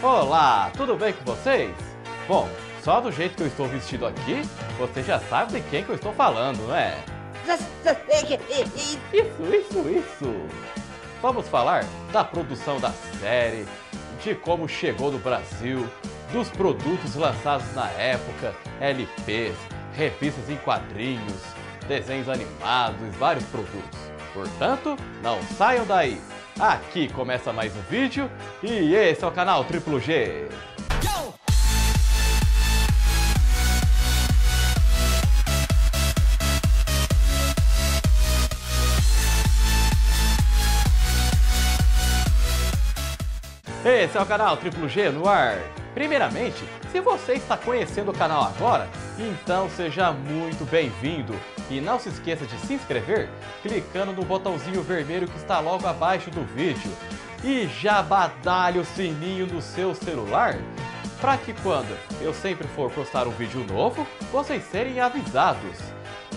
Olá, tudo bem com vocês? Bom, só do jeito que eu estou vestido aqui, você já sabe de quem que eu estou falando, não é? Isso! Vamos falar da produção da série, de como chegou no Brasil, dos produtos lançados na época, LPs, revistas em quadrinhos, desenhos animados e vários produtos. Portanto, não saiam daí! Aqui começa mais um vídeo e esse é o canal Triplo G. Esse é o canal Triplo G no ar. Primeiramente, se você está conhecendo o canal agora, então seja muito bem-vindo. E não se esqueça de se inscrever clicando no botãozinho vermelho que está logo abaixo do vídeo. E já badalhe o sininho no seu celular, para que quando eu sempre for postar um vídeo novo, vocês serem avisados.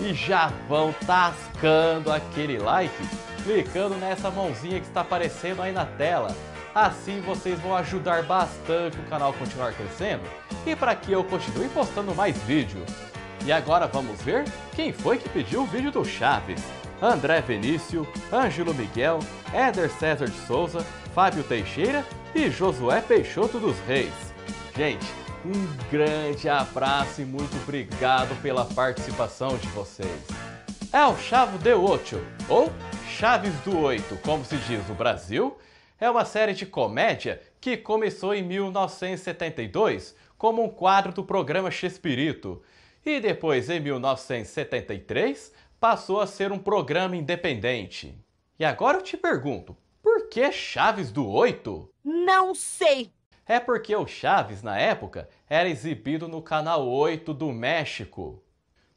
E já vão tascando aquele like, clicando nessa mãozinha que está aparecendo aí na tela. Assim vocês vão ajudar bastante o canal a continuar crescendo e para que eu continue postando mais vídeos. E agora vamos ver quem foi que pediu o vídeo do Chaves. André Vinícius, Ângelo Miguel, Éder César de Souza, Fábio Teixeira e Josué Peixoto dos Reis. Gente, um grande abraço e muito obrigado pela participação de vocês. É o Chavo de Ocho, ou Chaves do Oito, como se diz no Brasil. É uma série de comédia que começou em 1972 como um quadro do programa Chespirito e depois, em 1973, passou a ser um programa independente. E agora eu te pergunto, por que Chaves do Oito? Não sei! É porque o Chaves, na época, era exibido no Canal 8 do México.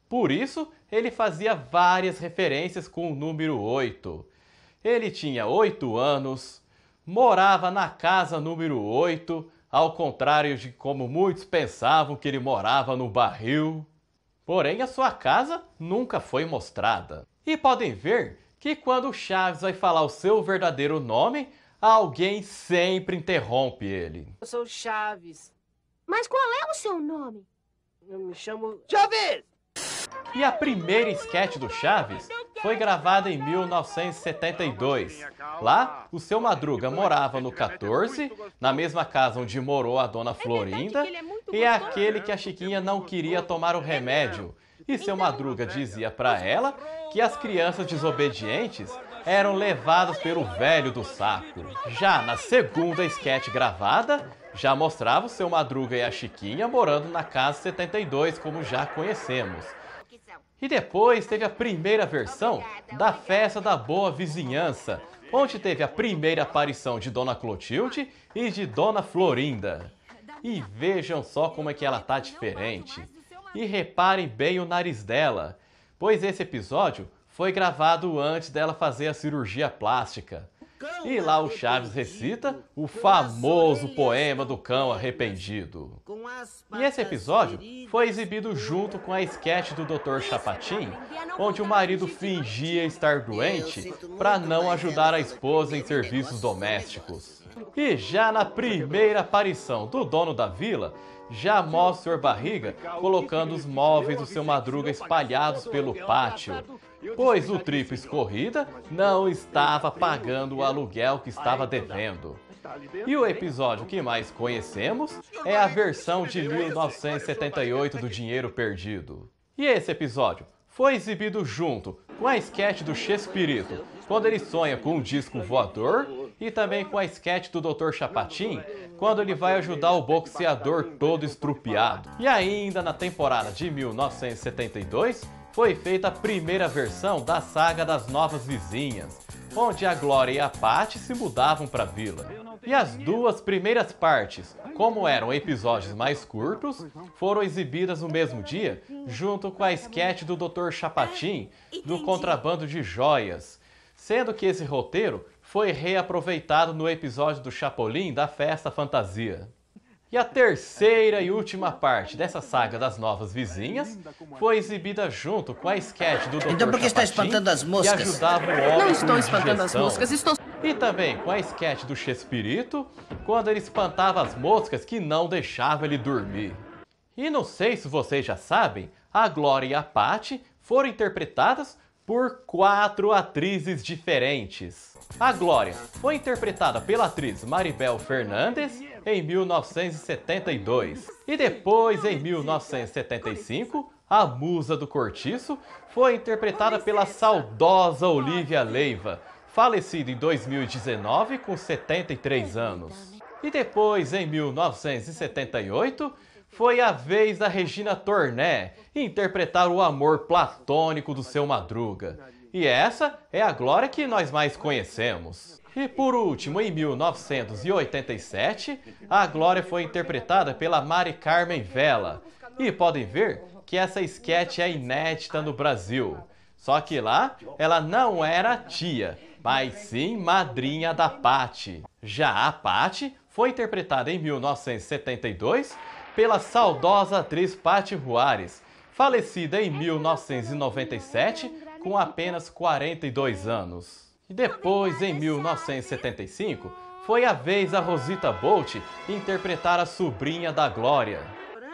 Por isso, ele fazia várias referências com o número 8. Ele tinha 8 anos... morava na casa número 8, ao contrário de como muitos pensavam que ele morava no barril. Porém, a sua casa nunca foi mostrada. E podem ver que quando o Chaves vai falar o seu verdadeiro nome, alguém sempre interrompe ele. Eu sou Chaves. Mas qual é o seu nome? Eu me chamo Chaves! E a primeira esquete do Chaves foi gravada em 1972. Lá, o seu Madruga morava no 14, na mesma casa onde morou a Dona Florinda, e é aquele que a Chiquinha não queria tomar o remédio. E seu Madruga dizia para ela que as crianças desobedientes eram levadas pelo velho do saco. Já na segunda esquete gravada, já mostrava o seu Madruga e a Chiquinha morando na casa 72, como já conhecemos. E depois teve a primeira versão da Festa da Boa Vizinhança, onde teve a primeira aparição de Dona Clotilde e de Dona Florinda. E vejam só como é que ela tá diferente. E reparem bem o nariz dela, pois esse episódio foi gravado antes dela fazer a cirurgia plástica. E lá o Chaves recita o famoso poema do cão arrependido. E esse episódio foi exibido junto com a esquete do Dr. Chapatin, onde o marido fingia estar doente para não ajudar a esposa em serviços domésticos. E já na primeira aparição do dono da vila, já mostra o Sr. Barriga colocando os móveis do seu Madruga espalhados pelo pátio, pois o Tríplice Corrida não estava pagando o aluguel que estava devendo. E o episódio que mais conhecemos é a versão de 1978 do Dinheiro Perdido. E esse episódio foi exibido junto com a esquete do Chespirito, quando ele sonha com um disco voador, e também com a esquete do Dr. Chapatin, quando ele vai ajudar o boxeador todo estrupiado. E ainda na temporada de 1972, foi feita a primeira versão da saga das Novas Vizinhas, onde a Glória e a Patty se mudavam para a vila. E as duas primeiras partes, como eram episódios mais curtos, foram exibidas no mesmo dia, junto com a esquete do Dr. Chapatin, do Contrabando de Joias, sendo que esse roteiro foi reaproveitado no episódio do Chapolin da Festa Fantasia. E a terceira e última parte dessa saga das Novas Vizinhas foi exibida junto com a esquete do Dr. Então por que está espantando as moscas? Que ajudava o homem Não estou com espantando as indigestão. moscas, estou... E também com a esquete do Chespirito quando ele espantava as moscas que não deixavam ele dormir. E não sei se vocês já sabem, a Glória e a Patty foram interpretadas por 4 atrizes diferentes. A Glória foi interpretada pela atriz Maribel Fernandes em 1972. E depois, em 1975, a Musa do Cortiço foi interpretada pela saudosa Olivia Leiva, falecida em 2019 com 73 anos. E depois, em 1978, foi a vez da Regina Torné interpretar o amor platônico do Seu Madruga. E essa é a Glória que nós mais conhecemos. E por último, em 1987, a Glória foi interpretada pela Mari Carmen Vela. E podem ver que essa sketch é inédita no Brasil. Só que lá, ela não era tia, mas sim madrinha da Patty. Já a Patty foi interpretada em 1972 pela saudosa atriz Patty Juarez, falecida em 1997 com apenas 42 anos. E depois, em 1975, foi a vez da Rosita Bolt interpretar a sobrinha da Glória.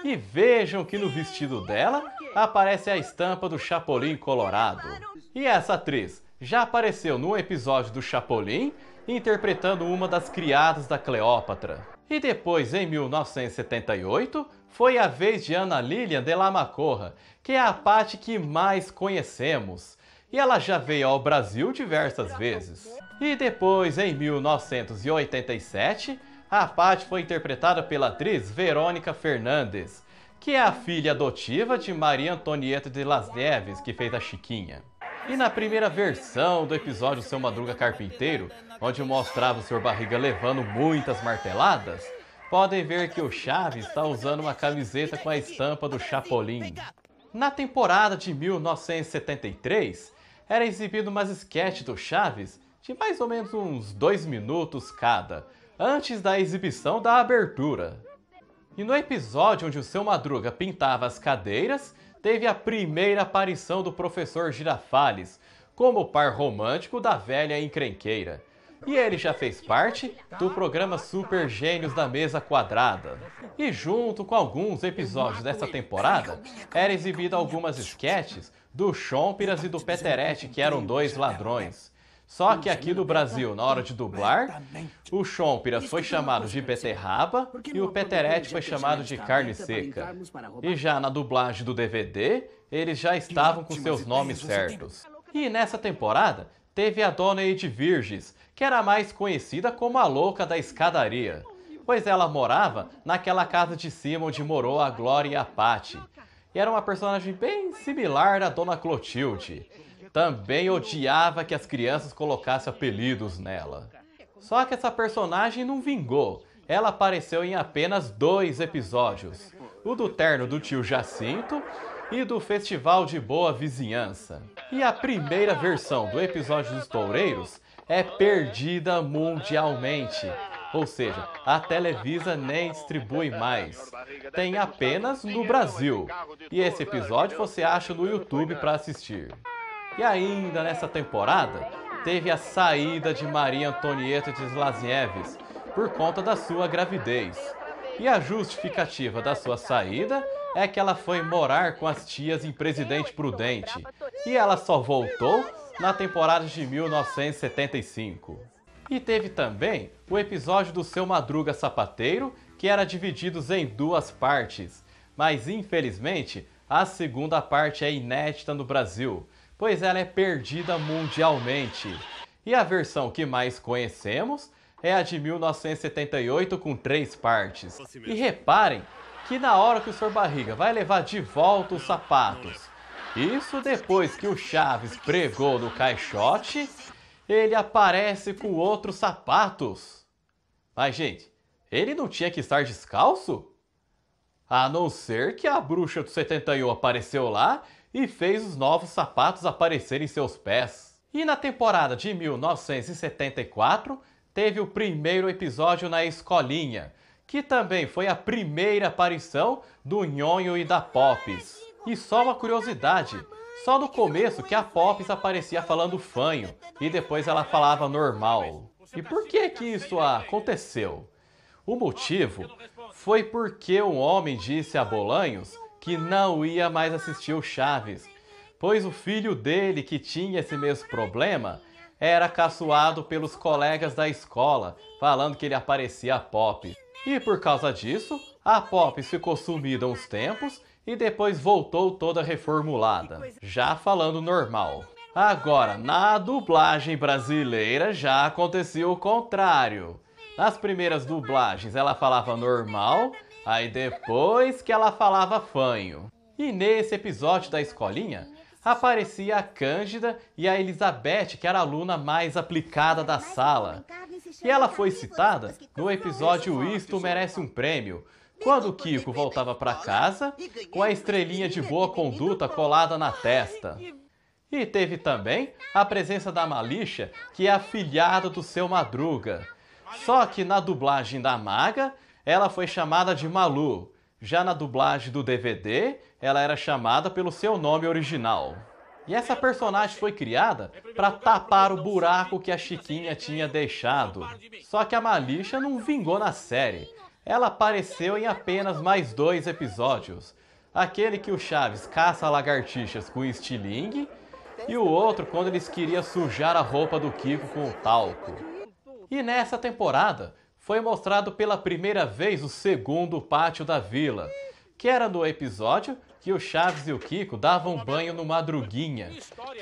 E vejam que no vestido dela aparece a estampa do Chapolin Colorado. E essa atriz já apareceu num episódio do Chapolin interpretando uma das criadas da Cleópatra. E depois, em 1978, foi a vez de Ana Lilian de la Macorra, que é a Patty que mais conhecemos. E ela já veio ao Brasil diversas vezes. E depois, em 1987, a Patty foi interpretada pela atriz Verônica Fernandes, que é a filha adotiva de Maria Antonieta de las Neves, que fez a Chiquinha. E na primeira versão do episódio Seu Madruga Carpinteiro, onde mostrava o Sr. Barriga levando muitas marteladas, podem ver que o Chaves está usando uma camiseta com a estampa do Chapolin. Na temporada de 1973, era exibido umas sketches do Chaves de mais ou menos uns 2 minutos cada, antes da exibição da abertura. E no episódio onde o Seu Madruga pintava as cadeiras, teve a primeira aparição do professor Girafales, como par romântico da velha encrenqueira. E ele já fez parte do programa Super Gênios da Mesa Quadrada. E junto com alguns episódios dessa temporada, era exibida algumas sketches do Chompiras e do Peterete, que eram 2 ladrões. Só que aqui no Brasil, na hora de dublar, o Chompiras foi chamado de beterraba e o Peterete foi chamado de carne seca. E já na dublagem do DVD, eles já estavam com seus nomes certos. E nessa temporada, teve a Dona Edvirges, que era mais conhecida como a louca da escadaria, pois ela morava naquela casa de cima onde morou a Glória e a Patty. E era uma personagem bem similar à Dona Clotilde. Também odiava que as crianças colocassem apelidos nela. Só que essa personagem não vingou. Ela apareceu em apenas 2 episódios. O do terno do tio Jacinto e do Festival de Boa Vizinhança. E a primeira versão do episódio dos Toureiros é perdida mundialmente. Ou seja, a Televisa nem distribui mais. Tem apenas no Brasil. E esse episódio você acha no YouTube para assistir. E ainda nessa temporada, teve a saída de Maria Antonieta de las Neves por conta da sua gravidez. E a justificativa da sua saída é que ela foi morar com as tias em Presidente Prudente. E ela só voltou na temporada de 1975. E teve também o episódio do Seu Madruga Sapateiro, que era dividido em 2 partes. Mas infelizmente, a segunda parte é inédita no Brasil, pois ela é perdida mundialmente. E a versão que mais conhecemos é a de 1978 com 3 partes. E reparem que na hora que o Sr. Barriga vai levar de volta os sapatos, isso depois que o Chaves pregou no caixote, ele aparece com outros sapatos. Mas gente, ele não tinha que estar descalço? A não ser que a bruxa do 71 apareceu lá e fez os novos sapatos aparecerem em seus pés. E na temporada de 1974, teve o primeiro episódio na escolinha, que também foi a primeira aparição do Nhonho e da Pops. E só uma curiosidade, só no começo que a Pops aparecia falando fanho, e depois ela falava normal. E por que que isso aconteceu? O motivo foi porque um homem disse a Bolanhos que não ia mais assistir o Chaves, pois o filho dele, que tinha esse mesmo problema, era caçoado pelos colegas da escola, falando que ele aparecia Pop. E por causa disso, a Pop ficou sumida uns tempos e depois voltou toda reformulada, já falando normal. Agora, na dublagem brasileira já acontecia o contrário. Nas primeiras dublagens ela falava normal, aí depois que ela falava fanho. E nesse episódio da escolinha, aparecia a Cândida e a Elizabeth, que era a aluna mais aplicada da sala. E ela foi citada no episódio Isto Merece um Prêmio, quando o Kiko voltava para casa com a estrelinha de boa conduta colada na testa. E teve também a presença da Malixa, que é afilhada do Seu Madruga. Só que na dublagem da Maga, ela foi chamada de Malu. Já na dublagem do DVD, ela era chamada pelo seu nome original. E essa personagem foi criada para tapar o buraco que a Chiquinha tinha deixado. Só que a Malixa não vingou na série. Ela apareceu em apenas mais 2 episódios. Aquele que o Chaves caça lagartixas com estilingue e o outro quando eles queriam sujar a roupa do Kiko com o talco. E nessa temporada foi mostrado pela primeira vez o segundo pátio da vila, que era no episódio que o Chaves e o Kiko davam banho no Madruguinha,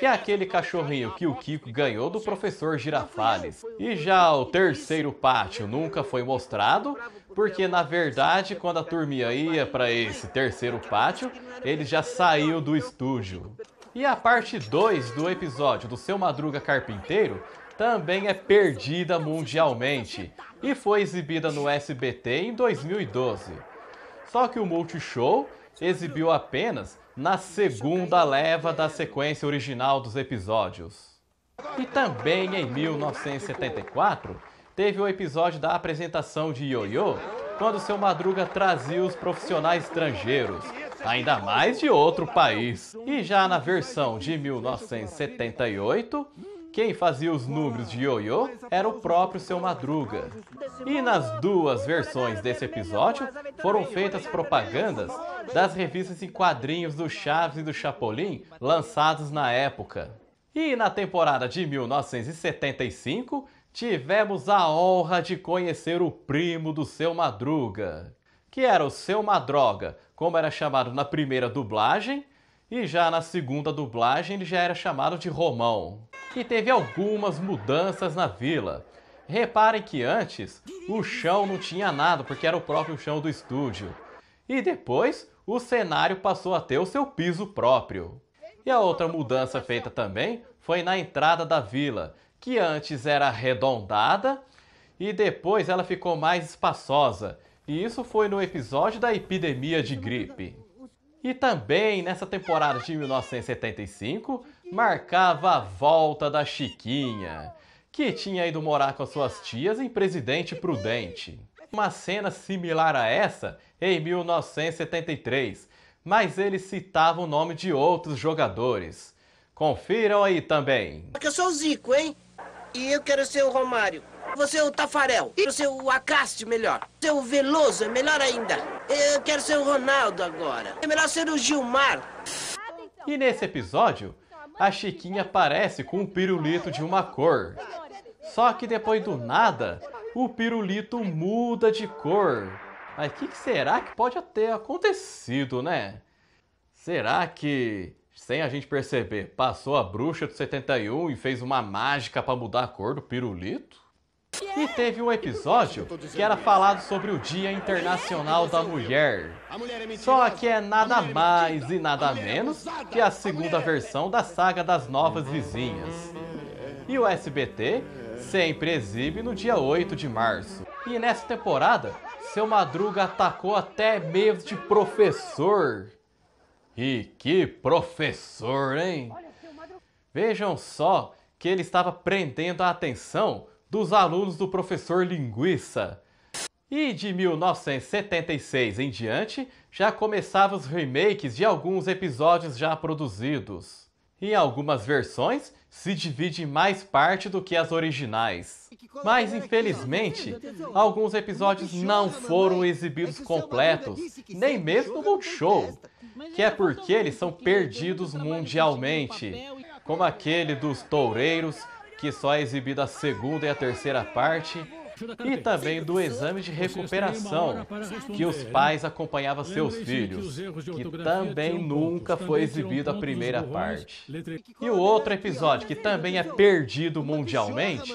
que é aquele cachorrinho que o Kiko ganhou do professor Girafales. E já o terceiro pátio nunca foi mostrado, porque na verdade quando a turminha ia para esse terceiro pátio, ele já saiu do estúdio. E a parte 2 do episódio do Seu Madruga Carpinteiro também é perdida mundialmente e foi exibida no SBT em 2012. Só que o Multishow exibiu apenas na segunda leva da sequência original dos episódios. E também em 1974 teve o episódio da apresentação de Ioiô, quando Seu Madruga trazia os profissionais estrangeiros, ainda mais de outro país. E já na versão de 1978, quem fazia os números de Ioiô era o próprio Seu Madruga. E nas 2 versões desse episódio foram feitas propagandas das revistas em quadrinhos do Chaves e do Chapolin lançados na época. E na temporada de 1975, tivemos a honra de conhecer o primo do Seu Madruga, que era o Seu Madroga, como era chamado na primeira dublagem, e já na segunda dublagem ele já era chamado de Romão. E teve algumas mudanças na vila. Reparem que antes o chão não tinha nada, porque era o próprio chão do estúdio. E depois o cenário passou a ter o seu piso próprio. E a outra mudança feita também foi na entrada da vila, que antes era arredondada e depois ela ficou mais espaçosa. E isso foi no episódio da epidemia de gripe. E também nessa temporada de 1975, marcava a volta da Chiquinha, que tinha ido morar com as suas tias em Presidente Prudente. Uma cena similar a essa em 1973, mas eles citavam o nome de outros jogadores. Confiram aí também. Porque eu sou o Zico, hein? E eu quero ser o Romário. Você é o Tafarel. Eu ser o Acácio melhor. Ser o Veloso é melhor ainda. Eu quero ser o Ronaldo agora. É melhor ser o Gilmar. E nesse episódio, a Chiquinha aparece com um pirulito de uma cor. Só que depois do nada, o pirulito muda de cor. Mas o que será que pode ter acontecido, né? Será que, sem a gente perceber, passou a bruxa do 71 e fez uma mágica para mudar a cor do pirulito? E teve um episódio que era falado sobre o Dia Internacional da Mulher. Só que é nada mais e nada menos que a segunda versão da saga das Novas Vizinhas. E o SBT sempre exibe no dia 8 de março. E nessa temporada, Seu Madruga atacou até mesmo de professor. E que professor, hein? Vejam só que ele estava prendendo a atenção dos alunos do professor Linguiça. E de 1976 em diante, já começavam os remakes de alguns episódios já produzidos. Em algumas versões, se divide em mais parte do que as originais. Mas, infelizmente, alguns episódios não foram exibidos completos, nem mesmo no Multishow, que é porque eles são perdidos mundialmente, como aquele dos toureiros, que só é exibido a segunda e a terceira parte, e também do exame de recuperação, que os pais acompanhavam seus filhos, que também nunca foi exibido a primeira parte. E o outro episódio que também é perdido mundialmente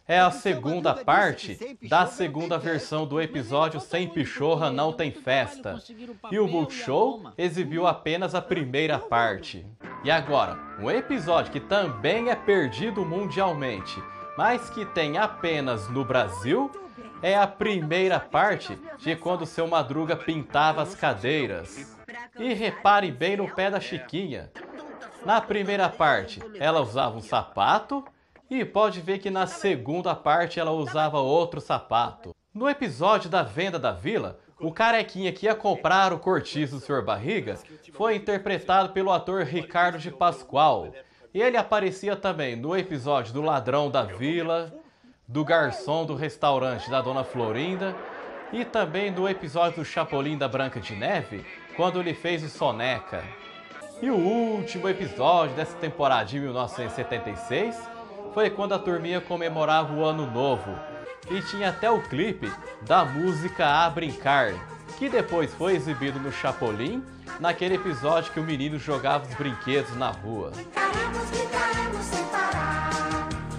é a segunda parte da segunda versão do episódio Sem Pichorra Não Tem Festa. E o Multishow exibiu apenas a primeira parte. E agora, um episódio que também é perdido mundialmente, mas que tem apenas no Brasil, é a primeira parte de quando seu Madruga pintava as cadeiras. E repare bem no pé da Chiquinha. Na primeira parte, ela usava um sapato, e pode ver que na segunda parte ela usava outro sapato. No episódio da venda da vila, o carequinha que ia comprar o cortiço do Sr. Barriga foi interpretado pelo ator Ricardo de Pascoal. E ele aparecia também no episódio do ladrão da vila, do garçom do restaurante da Dona Florinda e também no episódio do Chapolin da Branca de Neve, quando ele fez o Soneca. E o último episódio dessa temporada de 1976 foi quando a turminha comemorava o Ano Novo. E tinha até o clipe da música A Brincar, que depois foi exibido no Chapolin, naquele episódio que o menino jogava os brinquedos na rua. Brincaremos, brincaremos sem parar.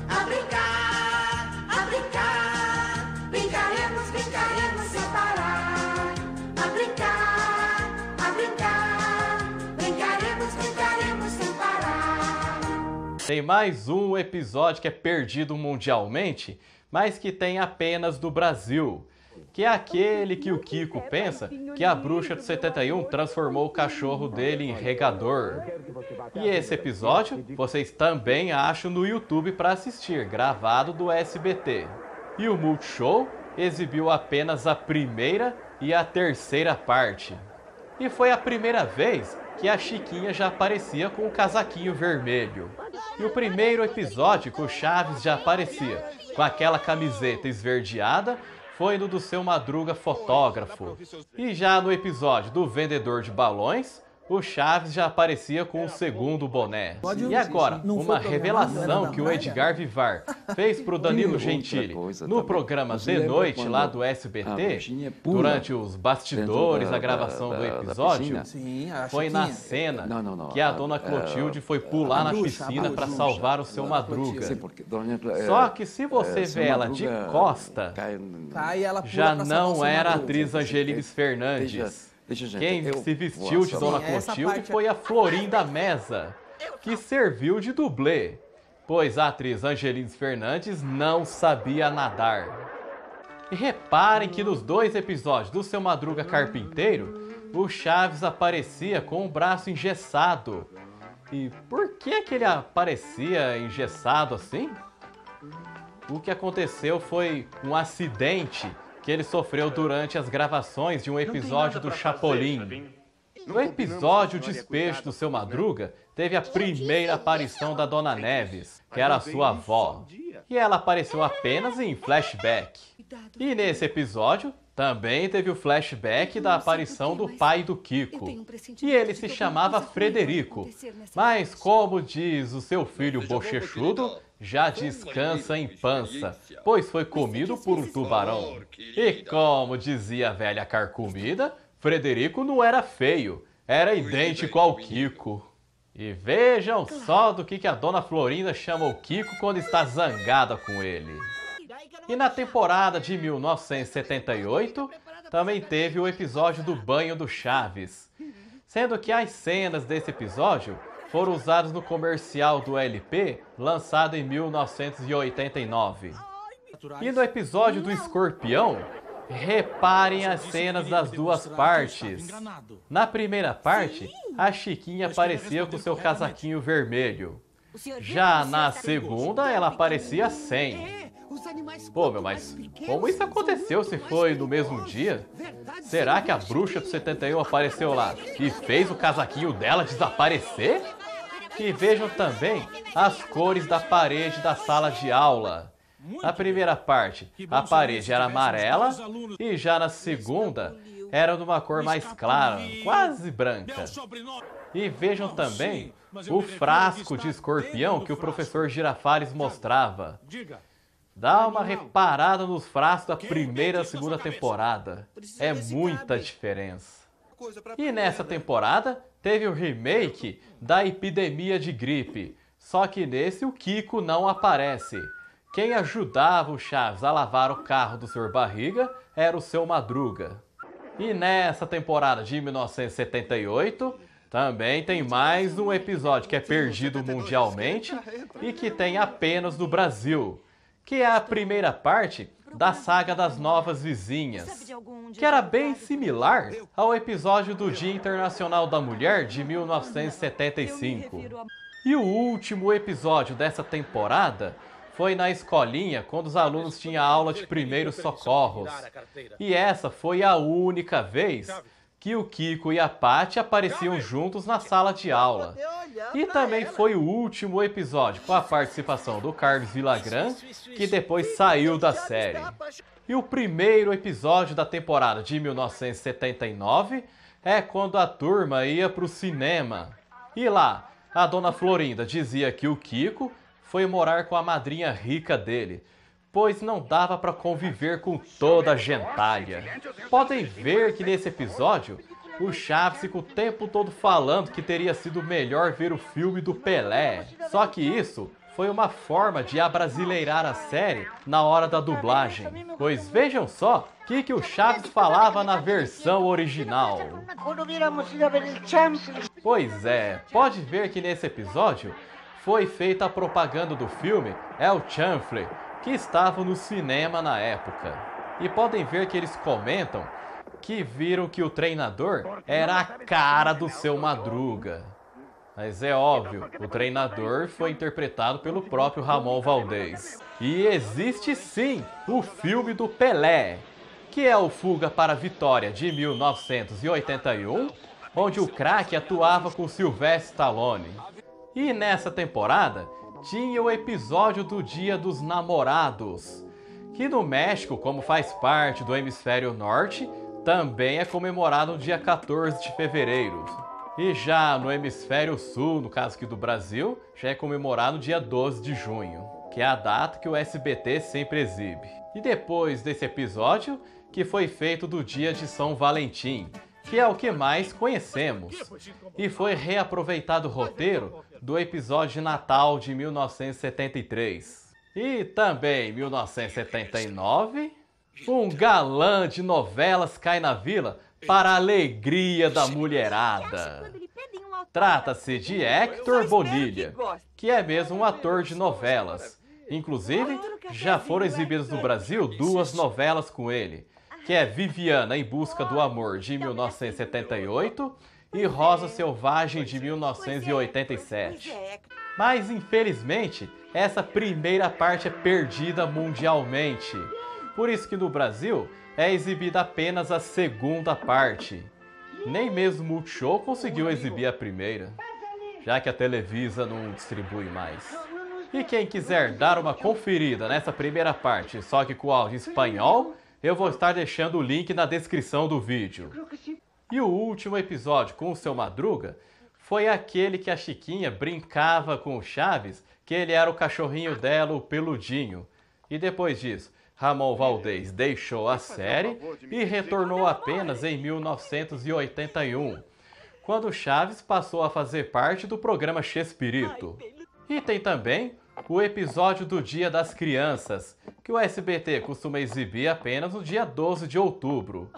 A brincar, a brincar. Brincaremos, brincaremos sem parar. A brincar, a brincar. Brincaremos, brincaremos sem parar. Tem mais um episódio que é perdido mundialmente, mas que tem apenas do Brasil, que é aquele que o Kiko pensa que a bruxa do 71 transformou o cachorro dele em regador. E esse episódio vocês também acham no YouTube para assistir, gravado do SBT. E o Multishow exibiu apenas a primeira e a terceira parte. E foi a primeira vez que a Chiquinha já aparecia com o casaquinho vermelho. E o primeiro episódio que o Chaves já aparecia com aquela camiseta esverdeada foi no do seu Madruga fotógrafo. E já no episódio do vendedor de balões, o Chaves já aparecia com o segundo boné. E agora, uma revelação que o Edgar Vivar fez para o Danilo Gentili no programa De Noite lá do SBT, durante os bastidores da gravação do episódio, foi na cena que a Dona Clotilde foi pular na piscina para salvar o seu Madruga. Só que se você vê ela de costa, já não era a atriz Angelines Fernandes. Quem se vestiu de Dona Clotilde foi a Florinda Mesa, que serviu de dublê, pois a atriz Angelines Fernandes não sabia nadar. E reparem que nos dois episódios do Seu Madruga Carpinteiro, o Chaves aparecia com o braço engessado. E por que ele aparecia engessado assim? O que aconteceu foi um acidente que ele sofreu durante as gravações de um episódio do Chapolin. No episódio O Despejo do Seu Madruga, teve a primeira aparição da Dona Neves, que era a sua avó. E ela apareceu apenas em flashback. E nesse episódio, também teve o flashback da aparição do pai do Kiko. E ele se chamava Frederico, mas como diz o seu filho bochechudo, já descansa em pança, pois foi comido por um tubarão. E como dizia a velha carcomida, Frederico não era feio, era idêntico ao Kiko. E vejam só do que a Dona Florinda chama o Kiko quando está zangada com ele. E na temporada de 1978, também teve o episódio do banho do Chaves, sendo que as cenas desse episódio foram usadas no comercial do LP, lançado em 1989. E no episódio do Escorpião, reparem as cenas das duas partes. Na primeira parte, a Chiquinha aparecia com seu casaquinho vermelho. Já na segunda, ela aparecia sem. Pô, mas como isso aconteceu se foi no mesmo dia? Será que a bruxa do 71 apareceu lá e fez o casaquinho dela desaparecer? E vejam também as cores da parede da sala de aula. Na primeira parte, a parede era amarela e já na segunda era de uma cor mais clara, quase branca. E vejam também o frasco de escorpião que o professor Girafales mostrava. Dá uma reparada nos frascos da primeira e segunda temporada. É muita diferença. E nessa temporada teve o remake da Epidemia de Gripe. Só que nesse o Kiko não aparece. Quem ajudava o Chaves a lavar o carro do Sr. Barriga era o Seu Madruga. E nessa temporada de 1978, também tem mais um episódio que é perdido mundialmente e que tem apenas no Brasil, que é a primeira parte da saga das Novas Vizinhas, que era bem similar ao episódio do Dia Internacional da Mulher de 1975. E o último episódio dessa temporada foi na escolinha, quando os alunos tinham aula de primeiros socorros. E essa foi a única vez que o Kiko e a Patty apareciam juntos na sala de aula. E também foi o último episódio com a participação do Carlos Villagrán, que depois saiu da série. E o primeiro episódio da temporada de 1979 é quando a turma ia para o cinema. E lá, a dona Florinda dizia que o Kiko foi morar com a madrinha rica dele, pois não dava para conviver com toda a gentalha. Podem ver que nesse episódio, o Chaves fica o tempo todo falando que teria sido melhor ver o filme do Pelé. Só que isso foi uma forma de abrasileirar a série na hora da dublagem. Pois vejam só o que o Chaves falava na versão original. Pois é, pode ver que nesse episódio foi feita a propaganda do filme El Chanfle, que estava no cinema na época. E podem ver que eles comentam que viram que o treinador era a cara do Seu Madruga. Mas é óbvio, o treinador foi interpretado pelo próprio Ramon Valdez. E existe sim o filme do Pelé, que é o Fuga para a Vitória de 1981, onde o craque atuava com Sylvester Stallone. E nessa temporada tinha o episódio do Dia dos Namorados, que no México, como faz parte do Hemisfério Norte, também é comemorado no dia 14 de fevereiro. E já no Hemisfério Sul, no caso aqui do Brasil, já é comemorado no dia 12 de junho, que é a data que o SBT sempre exibe. E depois desse episódio, que foi feito do dia de São Valentim, que é o que mais conhecemos. E foi reaproveitado o roteiro do episódio de Natal de 1973. E também em 1979, um galã de novelas cai na vila para a alegria da mulherada. Trata-se de Hector Bonilha, que é mesmo um ator de novelas. Inclusive, já foram exibidas no Brasil 2 novelas com ele, que é Viviana em Busca do Amor, de 1978, e Rosa Selvagem, de 1987. Mas, infelizmente, essa primeira parte é perdida mundialmente. Por isso que no Brasil é exibida apenas a segunda parte. Nem mesmo o Multishow conseguiu exibir a primeira, já que a Televisa não distribui mais. E quem quiser dar uma conferida nessa primeira parte, só que com áudio em espanhol, eu vou estar deixando o link na descrição do vídeo. E o último episódio com o Seu Madruga foi aquele que a Chiquinha brincava com o Chaves, que ele era o cachorrinho dela, o peludinho. E depois disso, Ramon Valdez deixou a série e retornou apenas em 1981, quando Chaves passou a fazer parte do programa Chespirito. E tem também o episódio do Dia das Crianças, que o SBT costuma exibir apenas no dia 12 de outubro.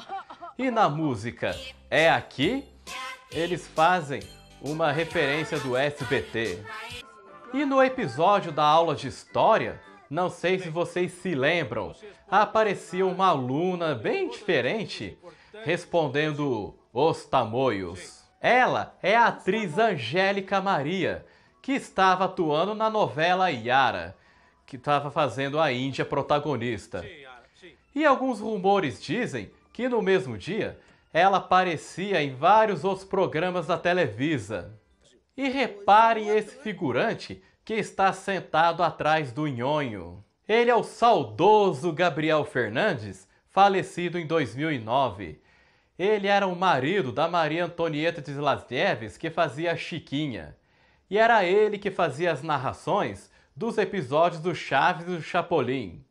E na música É Aqui, eles fazem uma referência do SBT. E no episódio da aula de História, não sei se vocês se lembram, aparecia uma aluna bem diferente respondendo os tamoios. Ela é a atriz Angélica Maria, que estava atuando na novela Yara, que estava fazendo a Índia protagonista. E alguns rumores dizem que no mesmo dia ela aparecia em vários outros programas da Televisa. E reparem esse figurante que está sentado atrás do Nhonho. Ele é o saudoso Gabriel Fernandes, falecido em 2009. Ele era o marido da Maria Antonieta de Las Nieves, que fazia a Chiquinha. E era ele que fazia as narrações dos episódios do Chaves e do Chapolin.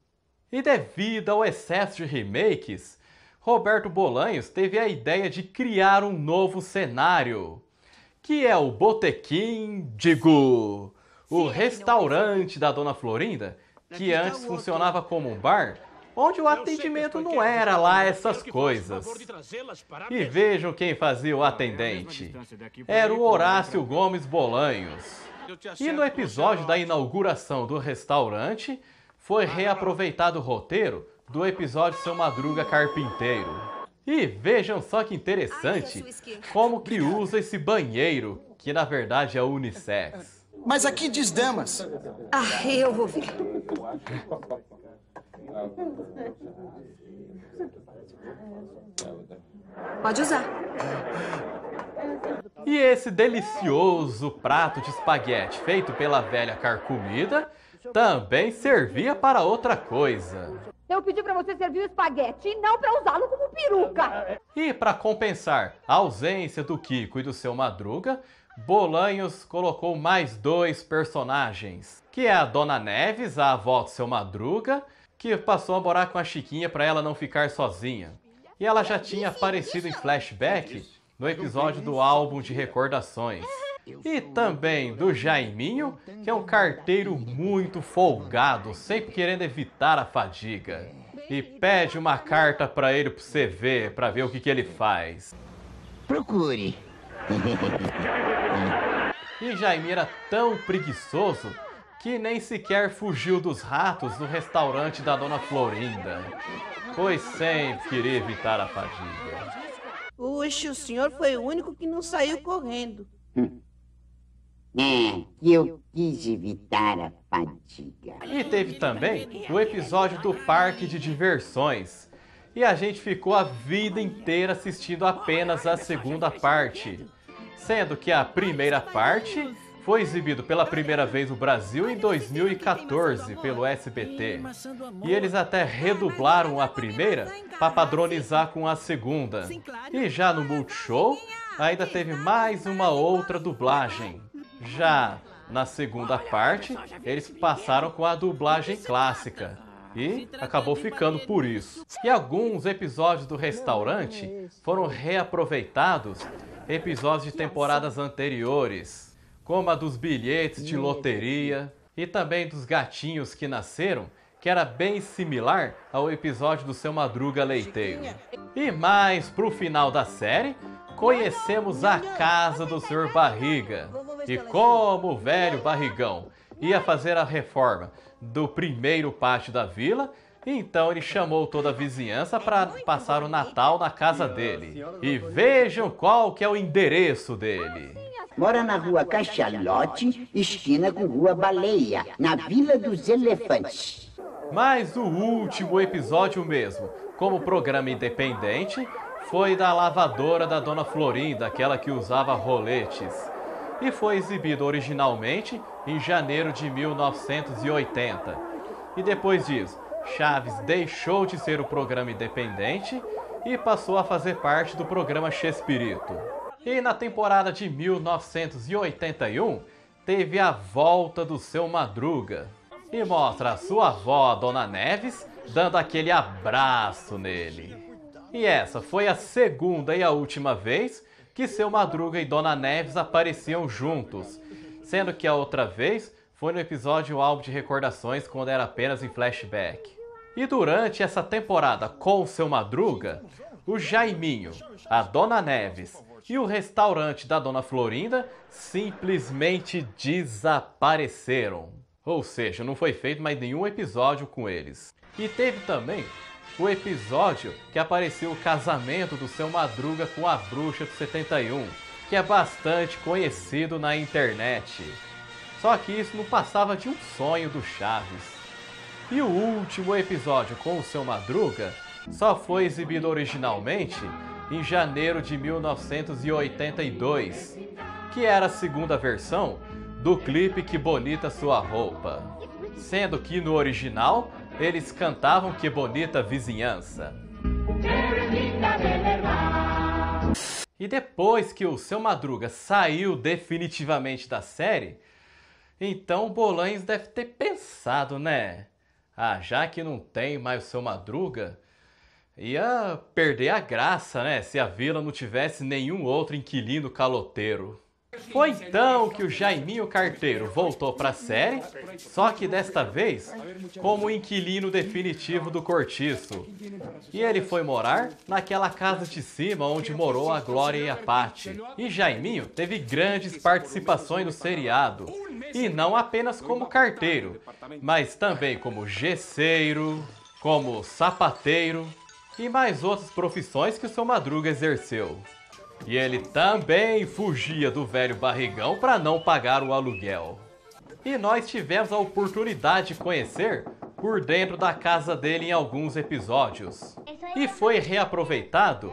E devido ao excesso de remakes, Roberto Bolanhos teve a ideia de criar um novo cenário, que é o Botequim, o restaurante da Dona Florinda, que antes funcionava como um bar, onde o atendimento não era lá essas coisas. E vejam quem fazia o atendente. Era o Horácio Gomes Bolanhos. E no episódio da inauguração do restaurante, foi reaproveitado o roteiro do episódio Seu Madruga Carpinteiro. E vejam só que interessante como que usa esse banheiro, que na verdade é unissex. Mas aqui diz damas. Ah, eu vou ver. Pode usar. E esse delicioso prato de espaguete feito pela velha carcomida também servia para outra coisa. Eu pedi pra você servir o espaguete e não pra usá-lo como peruca. E para compensar a ausência do Kiko e do Seu Madruga, Bolanhos colocou mais 2 personagens, que é a Dona Neves, a avó do Seu Madruga, que passou a morar com a Chiquinha para ela não ficar sozinha. E ela já tinha aparecido em flashback no episódio do álbum de recordações. E também do Jaiminho, que é um carteiro muito folgado, sempre querendo evitar a fadiga. E pede uma carta para ele para você ver, para ver o que ele faz. Procure. E Jaiminho era tão preguiçoso que nem sequer fugiu dos ratos no restaurante da Dona Florinda, pois sempre queria evitar a fadiga. Puxa, o senhor foi o único que não saiu correndo. Eu quis evitar a fadiga. E teve também o episódio do parque de diversões. E a gente ficou a vida inteira assistindo apenas a segunda parte, sendo que a primeira parte foi exibido pela primeira vez no Brasil em 2014 pelo SBT. E eles até redublaram a primeira para padronizar com a segunda. E já no Multishow ainda teve mais uma outra dublagem. Já na segunda parte, eles passaram com a dublagem clássica. E acabou ficando por isso. E alguns episódios do restaurante foram reaproveitados, episódios de temporadas anteriores, como a dos bilhetes de loteria e também dos gatinhos que nasceram, que era bem similar ao episódio do Seu Madruga Leiteiro. E mais pro final da série, conhecemos a casa do Sr. Barriga. E como o velho barrigão ia fazer a reforma do primeiro pátio da vila, então ele chamou toda a vizinhança para passar o Natal na casa dele. E vejam qual que é o endereço dele. Mora na rua Cachalote, esquina com rua Baleia, na Vila dos Elefantes. Mas o último episódio mesmo, como programa independente, foi da lavadora da Dona Florinda, aquela que usava roletes. E foi exibido originalmente em janeiro de 1980. E depois disso, Chaves deixou de ser o programa independente e passou a fazer parte do programa Chespirito. E na temporada de 1981, teve a volta do Seu Madruga. E mostra a sua avó, a Dona Neves, dando aquele abraço nele. E essa foi a segunda e a última vez que Seu Madruga e Dona Neves apareciam juntos, sendo que a outra vez foi no episódio Álbum de Recordações, quando era apenas em flashback. E durante essa temporada com o Seu Madruga, o Jaiminho, a Dona Neves e o restaurante da Dona Florinda simplesmente desapareceram. Ou seja, não foi feito mais nenhum episódio com eles. E teve também o episódio que apareceu o casamento do Seu Madruga com a Bruxa do 71, que é bastante conhecido na internet. Só que isso não passava de um sonho do Chaves. E o último episódio com o Seu Madruga só foi exibido originalmente em janeiro de 1982, que era a segunda versão do clipe Que Bonita Sua Roupa, sendo que no original eles cantavam Que Bonita Vizinhança. E depois que o Seu Madruga saiu definitivamente da série, então o Bolanhos deve ter pensado, né? Ah, já que não tem mais o Seu Madruga, ia perder a graça, né? Se a vila não tivesse nenhum outro inquilino caloteiro. Foi então que o Jaiminho Carteiro voltou para a série, só que desta vez como inquilino definitivo do Cortiço. E ele foi morar naquela casa de cima onde morou a Glória e a Pati. E Jaiminho teve grandes participações no seriado, e não apenas como carteiro, mas também como gesseiro, como sapateiro e mais outras profissões que o Seu Madruga exerceu. E ele também fugia do velho barrigão para não pagar o aluguel. E nós tivemos a oportunidade de conhecer por dentro da casa dele em alguns episódios. E foi reaproveitado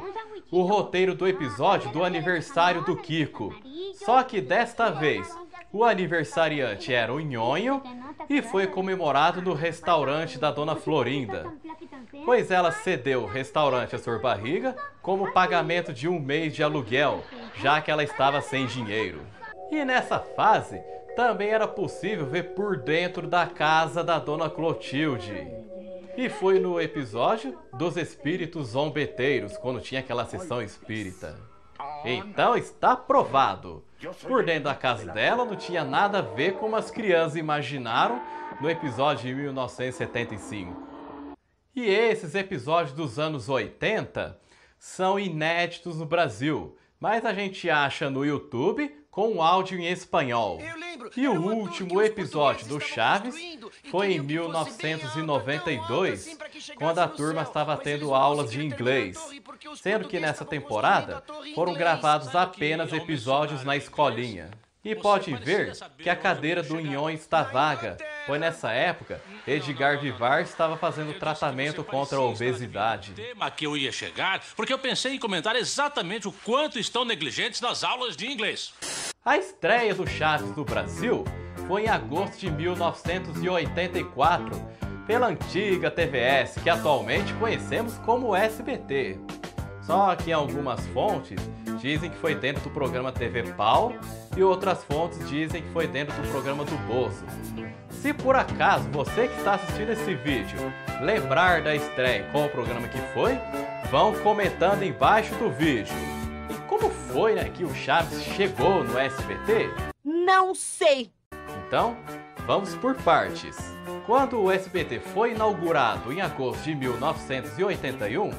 o roteiro do episódio do aniversário do Kiko. Só que desta vez o aniversariante era o Nhonho e foi comemorado no restaurante da Dona Florinda, pois ela cedeu o restaurante a Sr. Barriga como pagamento de 1 mês de aluguel, já que ela estava sem dinheiro. E nessa fase, também era possível ver por dentro da casa da Dona Clotilde. E foi no episódio dos espíritos zombeteiros, quando tinha aquela sessão espírita. Então está provado. Por dentro da casa dela não tinha nada a ver com as crianças imaginaram no episódio de 1975. E esses episódios dos anos 80 são inéditos no Brasil, mas a gente acha no YouTube com áudio em espanhol. E o último episódio do Chaves foi em 1992, quando a turma estava tendo aulas de inglês, sendo que nessa temporada foram gravados apenas episódios na escolinha. E pode ver que a cadeira do Nhonho está vaga, pois nessa época Edgar Vivar estava fazendo tratamento contra a obesidade. Tema que eu ia chegar, porque eu pensei em comentar exatamente o quanto estão negligentes nas aulas de inglês. A estreia do Chaves no Brasil foi em agosto de 1984, pela antiga TVS, que atualmente conhecemos como SBT. Só que em algumas fontes dizem que foi dentro do programa TV Pau e outras fontes dizem que foi dentro do programa do Bozo. Se por acaso você que está assistindo esse vídeo lembrar da estreia e qual o programa que foi, vão comentando embaixo do vídeo. E como foi, né, que o Chaves chegou no SBT? Não sei. Então, vamos por partes. Quando o SBT foi inaugurado em agosto de 1981,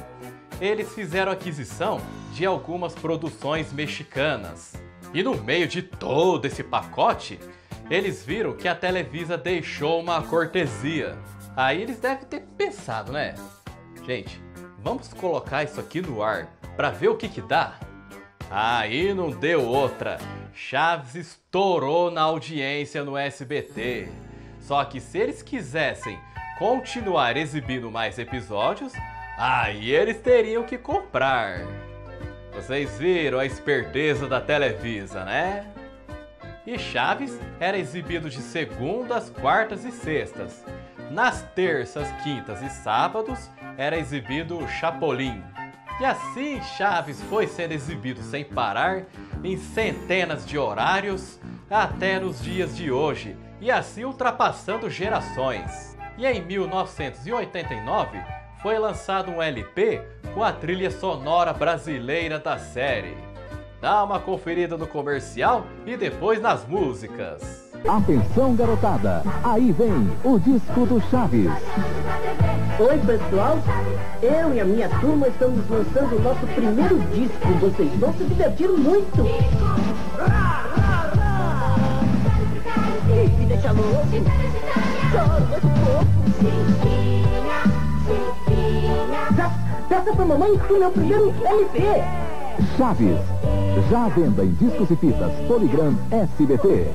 eles fizeram aquisição de algumas produções mexicanas. E no meio de todo esse pacote, eles viram que a Televisa deixou uma cortesia. Aí eles devem ter pensado, né? Gente, vamos colocar isso aqui no ar para ver o que dá? Aí não deu outra. Chaves estourou na audiência no SBT. Só que se eles quisessem continuar exibindo mais episódios, aí eles teriam que comprar. Vocês viram a esperteza da Televisa, né? E Chaves era exibido de segundas, quartas e sextas. Nas terças, quintas e sábados era exibido o Chapolin. E assim Chaves foi sendo exibido sem parar em centenas de horários até nos dias de hoje, e assim ultrapassando gerações. E em 1989 foi lançado um LP com a trilha sonora brasileira da série. Dá uma conferida no comercial e depois nas músicas. Atenção, garotada! Aí vem o disco do Chaves. Oi, pessoal! Eu e a minha turma estamos lançando o nosso primeiro disco. Vocês vão se divertir muito! Me deixa louco! Choro muito pouco! Peça pra mamãe o meu primeiro LP! Chaves, já à venda em discos e fitas Poligram SBT.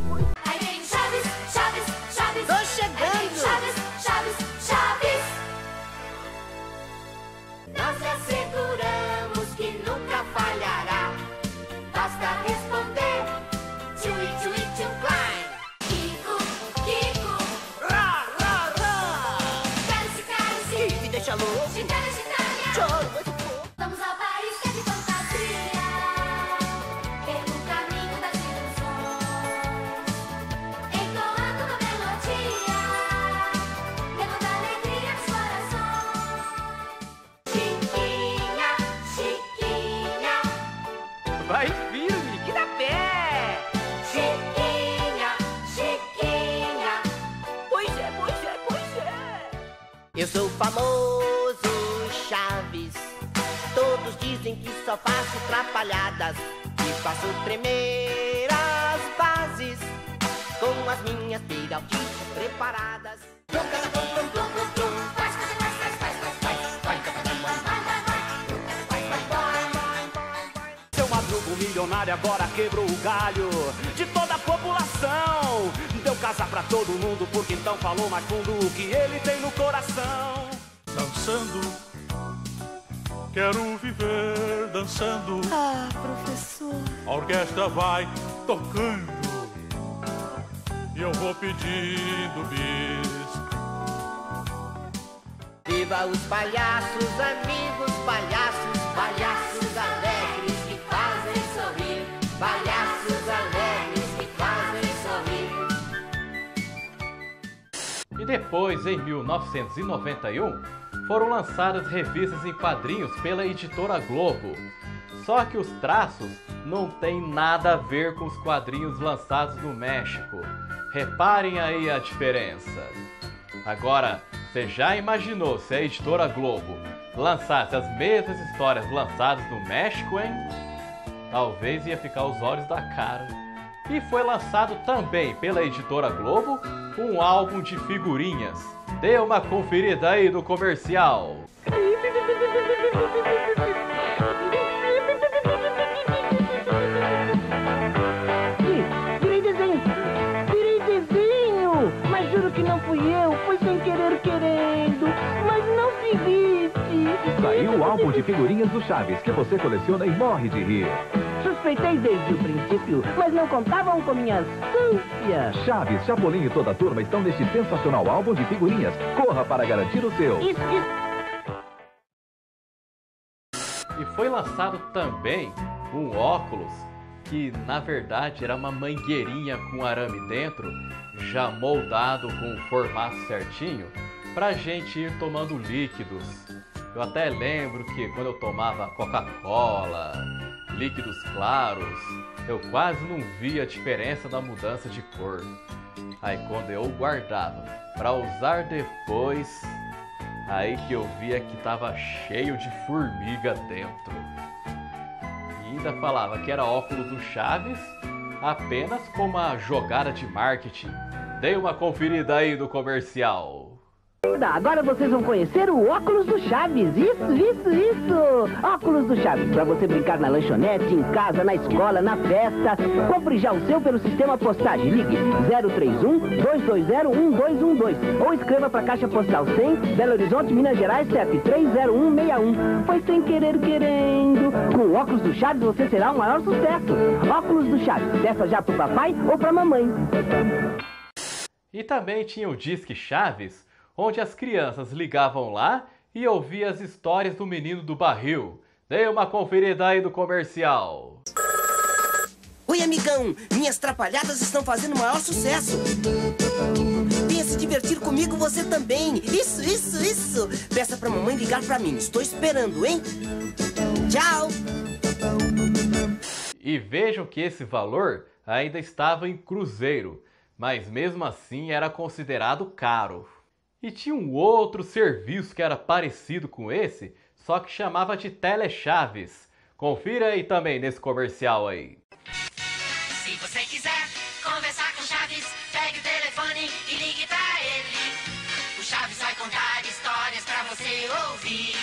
vai firme, que dá pé! Chiquinha, Chiquinha. Pois é, pois é, pois é. Eu sou o famoso Chaves. Todos dizem que só faço trapalhadas e faço tremer as bases com as minhas peraltices preparadas. Seu Madruga, o milionário, agora quebrou o galho de toda a população. Deu casa pra todo mundo, porque então falou mais fundo o que ele tem no coração. Dançando, quero viver dançando. Ah, professor. A orquestra vai tocando e eu vou pedindo bis. Viva os palhaços, amigos palhaços, palhaços alegres que fazem sorrir, palhaços alegres que fazem sorrir. E depois, em 1991, foram lançadas revistas em quadrinhos pela editora Globo. Só que os traços não têm nada a ver com os quadrinhos lançados no México. Reparem aí a diferença. Agora, você já imaginou se a editora Globo lançasse as mesmas histórias lançadas no México, hein? Talvez ia ficar os olhos da cara. E foi lançado também pela editora Globo um álbum de figurinhas. Dê uma conferida aí no comercial. Mas juro que não fui eu, foi sem querer querendo, mas não se irrite. Saiu o álbum de figurinhas do Chaves, que você coleciona e morre de rir. Suspeitei desde o princípio, mas não contavam com minha astúcia. Chaves, Chapolin e toda a turma estão neste sensacional álbum de figurinhas. Corra para garantir o seu. Isso. E foi lançado também um óculos que na verdade era uma mangueirinha com arame dentro, já moldado com o formato certinho, pra gente ir tomando líquidos. Eu até lembro que quando eu tomava Coca-Cola, líquidos claros, eu quase não via a diferença da mudança de cor. Aí quando eu guardava para usar depois, aí que eu via que estava cheio de formiga dentro. E ainda falava que era óculos do Chaves, apenas como uma jogada de marketing. Dê uma conferida aí no comercial. Agora vocês vão conhecer o óculos do Chaves. Isso! Óculos do Chaves, pra você brincar na lanchonete, em casa, na escola, na festa. Compre já o seu pelo sistema postagem. Ligue 031-220-1212 ou escreva pra Caixa Postal 100, Belo Horizonte, Minas Gerais, CEP 30161. Foi sem querer querendo. Com o óculos do Chaves você será o maior sucesso. Óculos do Chaves, peça já pro papai ou pra mamãe. E também tinha o Disque Chaves, onde as crianças ligavam lá e ouviam as histórias do menino do barril. Dê uma conferida aí do comercial. Oi, amigão! Minhas trapalhadas estão fazendo o maior sucesso. Venha se divertir comigo você também. Isso! Peça pra mamãe ligar pra mim. Estou esperando, hein? Tchau! E vejam que esse valor ainda estava em cruzeiro, mas mesmo assim era considerado caro. E tinha um outro serviço que era parecido com esse, só que chamava de Telechaves. Confira aí também nesse comercial aí. Se você quiser conversar com Chaves, pegue o telefone e ligue pra ele. O Chaves vai contar histórias pra você ouvir.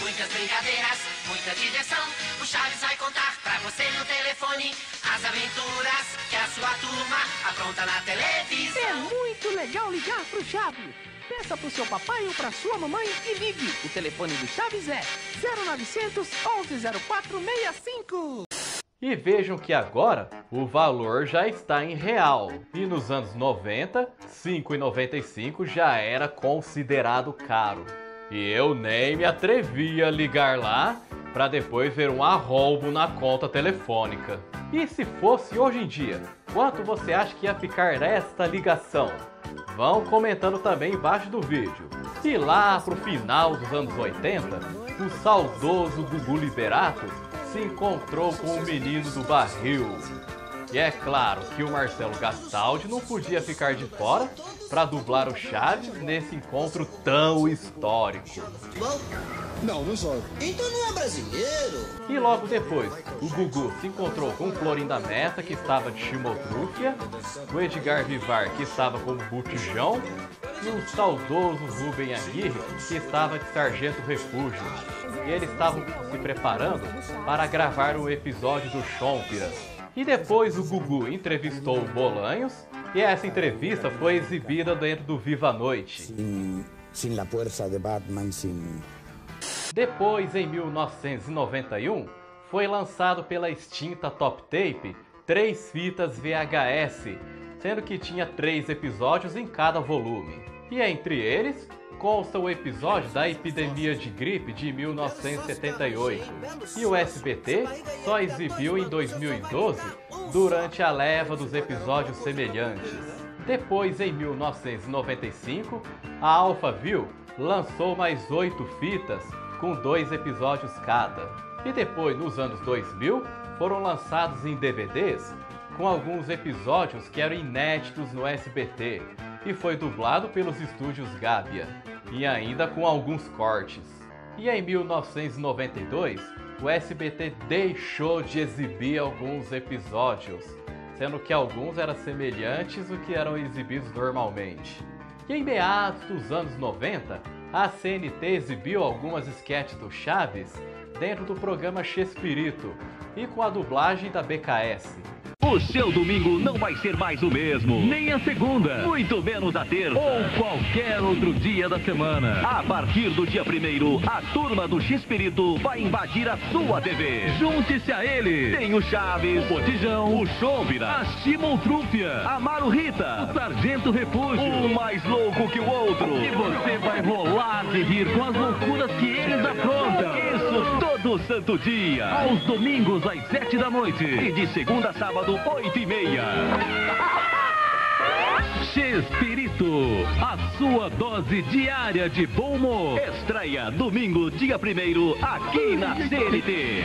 Muitas brincadeiras, muita diversão. O Chaves vai contar pra você no telefone as aventuras que a sua turma apronta na televisão. É muito legal ligar pro Chaves. Peça pro seu papai ou pra sua mamãe e ligue. O telefone do Chaves é 0900 110465. E vejam que agora o valor já está em real. E nos anos 90, R$ 5,95 já era considerado caro. E eu nem me atrevia a ligar lá para depois ver um arrombo na conta telefônica. E se fosse hoje em dia, quanto você acha que ia ficar esta ligação? Vão comentando também embaixo do vídeo. E lá pro final dos anos 80, o saudoso Gugu Liberato se encontrou com o menino do barril. E é claro que o Marcelo Gastaldi não podia ficar de fora para dublar o Chaves nesse encontro tão histórico. Não sou. Então não é brasileiro. E logo depois, o Gugu se encontrou com o Florinda Meta, que estava de Chimotrúfia, o Edgar Vivar, que estava como Botijão, e o saudoso Rubem Aguirre, que estava de Sargento Refúgio. E eles estavam se preparando para gravar o episódio do Chompiras. E depois o Gugu entrevistou o Bolanhos, e essa entrevista foi exibida dentro do Viva a Noite. Sem a força de Batman, sem... Depois, em 1991, foi lançado pela extinta Top Tape 3 fitas VHS, sendo que tinha 3 episódios em cada volume. E entre eles, consta o episódio da epidemia de gripe de 1978. E o SBT só exibiu em 2012, durante a leva dos episódios semelhantes. Depois, em 1995, a Alphaville lançou mais 8 fitas, com 2 episódios cada. E depois, nos anos 2000, foram lançados em DVDs, com alguns episódios que eram inéditos no SBT, e foi dublado pelos estúdios Gabia, e ainda com alguns cortes. E em 1992, o SBT deixou de exibir alguns episódios, sendo que alguns eram semelhantes ao que eram exibidos normalmente. E em meados dos anos 90, a CNT exibiu algumas esquetes do Chaves dentro do programa Chespirito e com a dublagem da BKS. O seu domingo não vai ser mais o mesmo, nem a segunda, muito menos a terça ou qualquer outro dia da semana. A partir do dia 1º, a turma do Chespirito vai invadir a sua TV. Junte-se a ele. Tem o Chaves, o Botijão, o Chompiras, a Chimotrúfia, a Maruhita, o Sargento Refúgio, um mais louco que o outro. E você vai rolar de rir com as loucuras que eles aprontam. Isso todo santo dia, aos domingos às 7 da noite e de segunda a sábado 8h30. Chespirito, a sua dose diária de bom humor. Estreia domingo, dia 1º, aqui na CNT.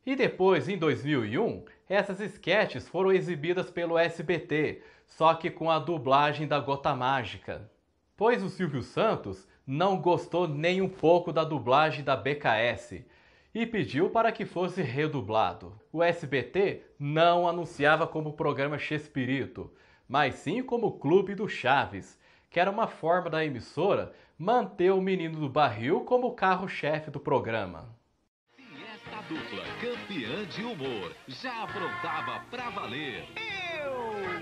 E depois, em 2001, essas esquetes foram exibidas pelo SBT, só que com a dublagem da Gota Mágica. Pois o Silvio Santos não gostou nem um pouco da dublagem da BKS e pediu para que fosse redublado. O SBT não anunciava como programa Chespirito, mas sim como Clube do Chaves, que era uma forma da emissora manter o menino do barril como carro-chefe do programa. E esta dupla, campeã de humor, já aprontava pra valer.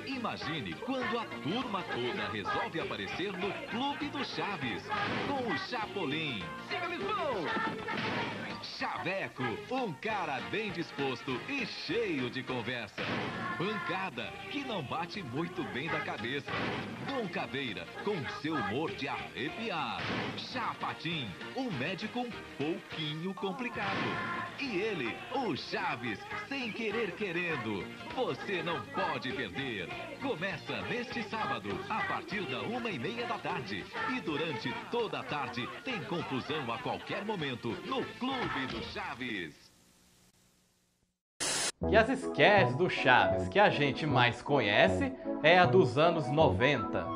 Imagine quando a turma toda resolve aparecer no Clube do Chaves, com o Chapolin, Chaveco, um cara bem disposto e cheio de conversa. Pancada, que não bate muito bem da cabeça. Dom Caveira, com seu humor de arrepiar. Chapatin, um médico um pouquinho complicado. E ele, o Chaves, sem querer querendo. Você não pode perder. Começa neste sábado, a partir da 1h30 da tarde. E durante toda a tarde, tem confusão a qualquer momento no Clube do Chaves. E as esquetes do Chaves que a gente mais conhece é a dos anos 90.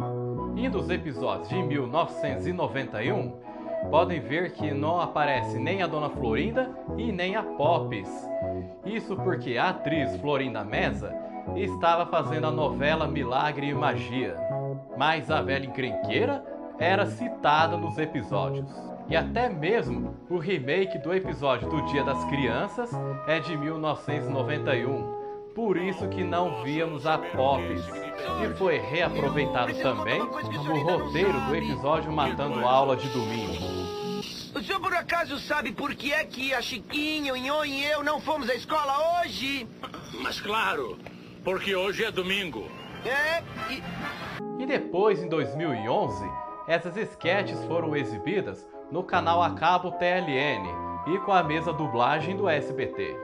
E dos episódios de 1991, podem ver que não aparece nem a Dona Florinda e nem a Pops. Isso porque a atriz Florinda Meza estava fazendo a novela Milagre e Magia. Mas a velha encrenqueira era citada nos episódios. E até mesmo o remake do episódio do Dia das Crianças é de 1991. Por isso que não víamos a Pops. E foi reaproveitado também o roteiro do episódio Matando Aula de Domingo. O senhor por acaso sabe por que é que a Chiquinha, o Inhô e eu não fomos à escola hoje? Mas claro, porque hoje é domingo. E depois, em 2011, essas esquetes foram exibidas no canal a cabo TLN e com a mesma dublagem do SBT.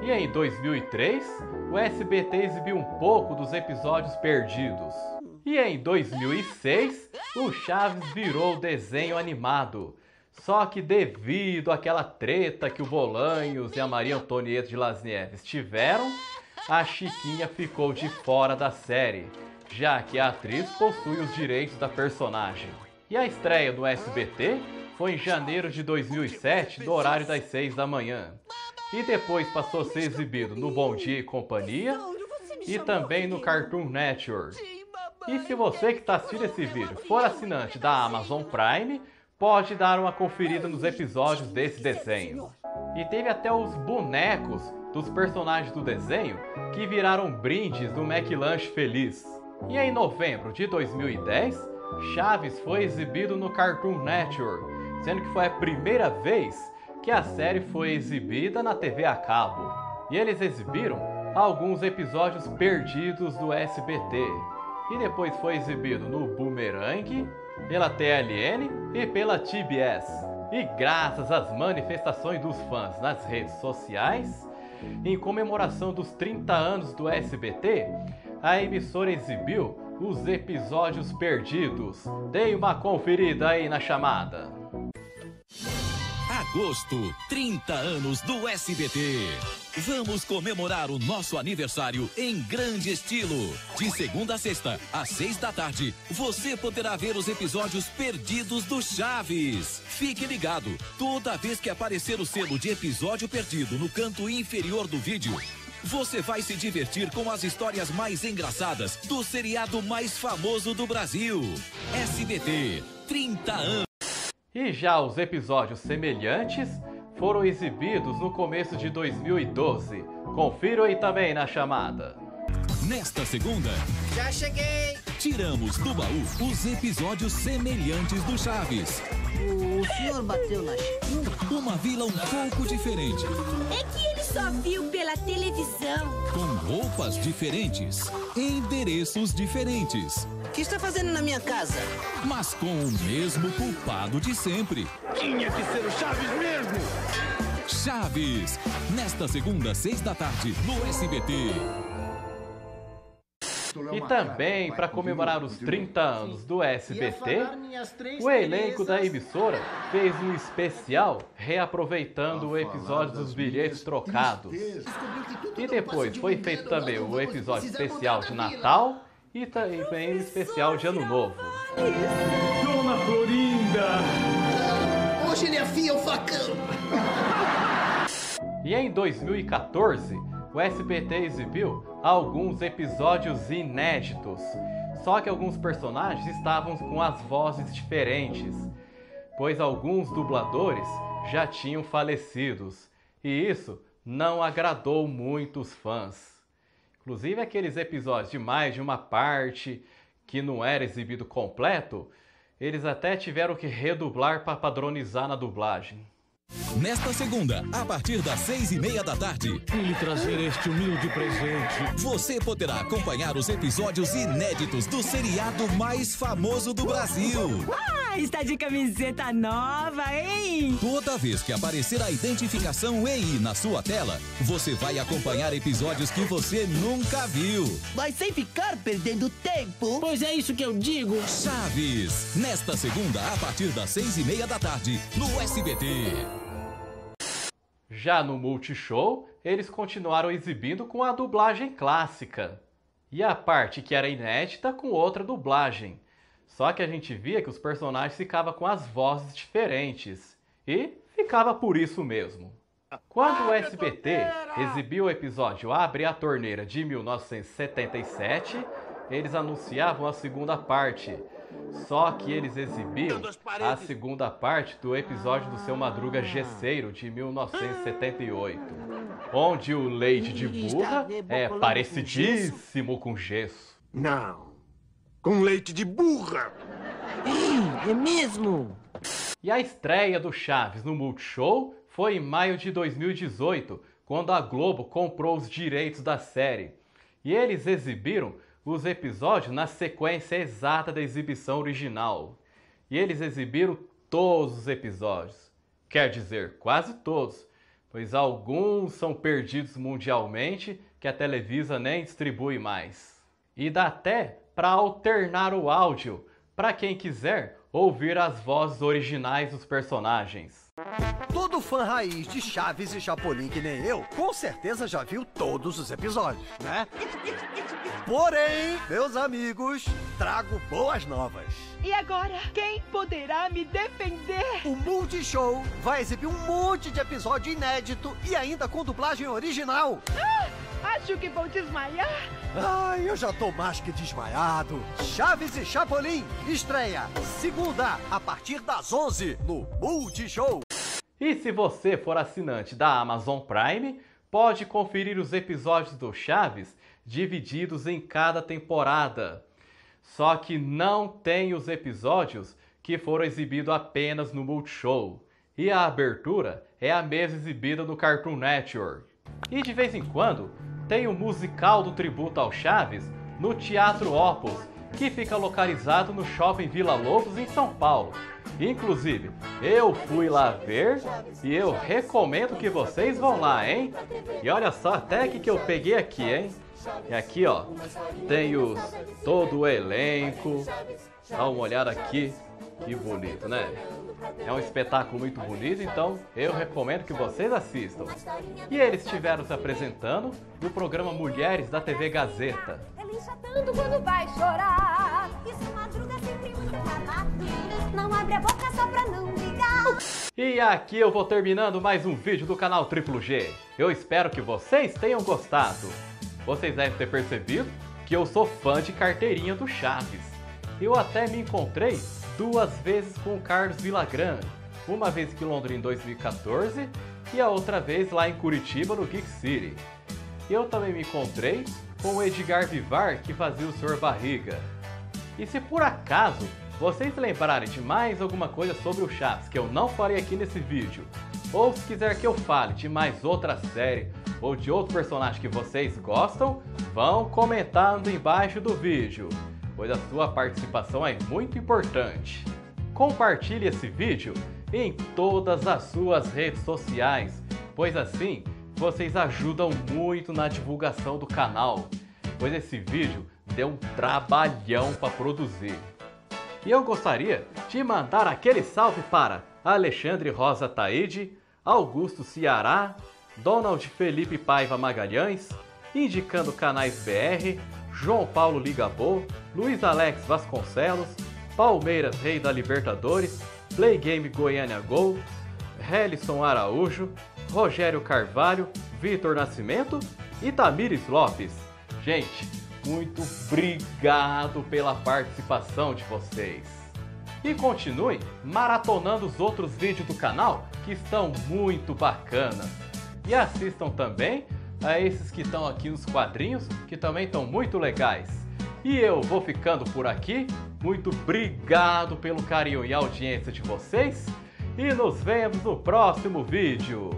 E em 2003, o SBT exibiu um pouco dos episódios perdidos. E em 2006, o Chaves virou desenho animado, Só que devido àquela treta que o Bolanhos e a Maria Antonieta de Las Nieves tiveram, a Chiquinha ficou de fora da série, já que a atriz possui os direitos da personagem. E a estreia do SBT foi em janeiro de 2007, no horário das 6 da manhã. E depois passou a ser exibido no Bom Dia e Companhia e também no Cartoon Network. E se você que está assistindo esse vídeo for assinante da Amazon Prime, pode dar uma conferida nos episódios desse desenho. E teve até os bonecos dos personagens do desenho que viraram brindes do McLanche Feliz. E em novembro de 2010, Chaves foi exibido no Cartoon Network, sendo que foi a primeira vez que a série foi exibida na TV a cabo. E eles exibiram alguns episódios perdidos do SBT. E depois foi exibido no Boomerang, pela TLN e pela TBS. E graças às manifestações dos fãs nas redes sociais, em comemoração dos 30 anos do SBT, a emissora exibiu os episódios perdidos. Dê uma conferida aí na chamada. Agosto, 30 anos do SBT. Vamos comemorar o nosso aniversário em grande estilo. De segunda a sexta, às 6 da tarde, você poderá ver os episódios perdidos do Chaves. Fique ligado, toda vez que aparecer o selo de episódio perdido no canto inferior do vídeo, você vai se divertir com as histórias mais engraçadas do seriado mais famoso do Brasil. SBT, 30 anos. E já os episódios semelhantes foram exibidos no começo de 2012. Confiram aí também na chamada. Nesta segunda, já cheguei! Tiramos do baú os episódios semelhantes do Chaves. O senhor bateu na Chiquinha? Uma vila um pouco diferente. É que ele só viu pela televisão. Com roupas diferentes, endereços diferentes. O que está fazendo na minha casa? Mas com o mesmo culpado de sempre. Tinha que ser o Chaves mesmo! Chaves, nesta segunda, 6 da tarde, no SBT. E também, para comemorar os 30 anos do SBT, o elenco da emissora fez um especial reaproveitando o episódio dos bilhetes trocados. E depois foi feito também o episódio especial de Natal e também o especial de Ano Novo. Dona Florinda! Hoje ele afia o facão! E em 2014, o SBT exibiu alguns episódios inéditos, só que alguns personagens estavam com as vozes diferentes, pois alguns dubladores já tinham falecido, e isso não agradou muito os fãs. Inclusive aqueles episódios de mais de uma parte que não era exibido completo, eles até tiveram que redublar para padronizar na dublagem. Nesta segunda, a partir das 6:30 da tarde, lhe trazer este humilde presente. Você poderá acompanhar os episódios inéditos do seriado mais famoso do Brasil. Está de camiseta nova, hein? Toda vez que aparecer a identificação EI na sua tela, você vai acompanhar episódios que você nunca viu. Mas sem ficar perdendo tempo. Pois é isso que eu digo. Chaves, nesta segunda, a partir das 6:30 da tarde, no SBT. Já no Multishow, eles continuaram exibindo com a dublagem clássica. E a parte que era inédita com outra dublagem. Só que a gente via que os personagens ficavam com as vozes diferentes. E ficava por isso mesmo. Quando o SBT exibiu o episódio Abre a Torneira de 1977, eles anunciavam a segunda parte. Só que eles exibiam a segunda parte do episódio do Seu Madruga Gesseiro de 1978, onde o leite de burra é parecidíssimo com gesso. Não, com leite de burra! É mesmo? E a estreia do Chaves no Multishow foi em maio de 2018, quando a Globo comprou os direitos da série. E eles exibiram os episódios na sequência exata da exibição original. E eles exibiram todos os episódios. Quer dizer, quase todos, pois alguns são perdidos mundialmente que a Televisa nem distribui mais. E dá até para alternar o áudio para quem quiser ouvir as vozes originais dos personagens. Todo fã raiz de Chaves e Chapolin que nem eu, com certeza já viu todos os episódios, né? Porém, meus amigos, trago boas novas. E agora, quem poderá me defender? O Multishow vai exibir um monte de episódio inédito e ainda com dublagem original. Acho que vou desmaiar. Ai, eu já tô mais que desmaiado. Chaves e Chapolin estreia segunda a partir das 11 no Multishow. E se você for assinante da Amazon Prime, pode conferir os episódios do Chaves divididos em cada temporada. Só que não tem os episódios que foram exibidos apenas no Multishow. E a abertura é a mesma exibida no Cartoon Network. E de vez em quando tem o musical do tributo ao Chaves no Teatro Opus, que fica localizado no Shopping Vila Lobos, em São Paulo. Inclusive, eu fui lá ver e eu recomendo que vocês vão lá, hein? E olha só até que eu peguei aqui, hein? E aqui, ó, tem todo o elenco. Dá uma olhada aqui, que bonito, né? É um espetáculo muito bonito, então eu recomendo que vocês assistam. E eles estiveram se apresentando no programa Mulheres da TV Gazeta. Ela incha tanto quando vai chorar. Isso madruga sempre muito calado. Não abre a boca só pra não ligar. E aqui eu vou terminando mais um vídeo do canal Triplo G. Eu espero que vocês tenham gostado. Vocês devem ter percebido que eu sou fã de carteirinha do Chaves. Eu até me encontrei 2 vezes com o Carlos Villagrán. Uma vez aqui em Londrina em 2014 e a outra vez lá em Curitiba, no Geek City. Eu também me encontrei com o Edgar Vivar, que fazia o Sr. Barriga. E se por acaso vocês lembrarem de mais alguma coisa sobre o Chaves que eu não falei aqui nesse vídeo, ou se quiser que eu fale de mais outra série ou de outro personagem que vocês gostam, vão comentando embaixo do vídeo, pois a sua participação é muito importante. Compartilhe esse vídeo em todas as suas redes sociais, pois assim vocês ajudam muito na divulgação do canal, pois esse vídeo deu um trabalhão para produzir. E eu gostaria de mandar aquele salve para Alexandre Rosa Taide, Augusto Ceará, Donald Felipe Paiva Magalhães, Indicando Canais BR, João Paulo Ligabô, Luiz Alex Vasconcelos, Palmeiras Rei da Libertadores, Play Game Goiânia Gol, Helison Araújo, Rogério Carvalho, Vitor Nascimento e Tamires Lopes. Gente, muito obrigado pela participação de vocês. E continue maratonando os outros vídeos do canal que estão muito bacanas. E assistam também a esses que estão aqui nos quadrinhos, que também estão muito legais. E eu vou ficando por aqui. Muito obrigado pelo carinho e audiência de vocês. E nos vemos no próximo vídeo.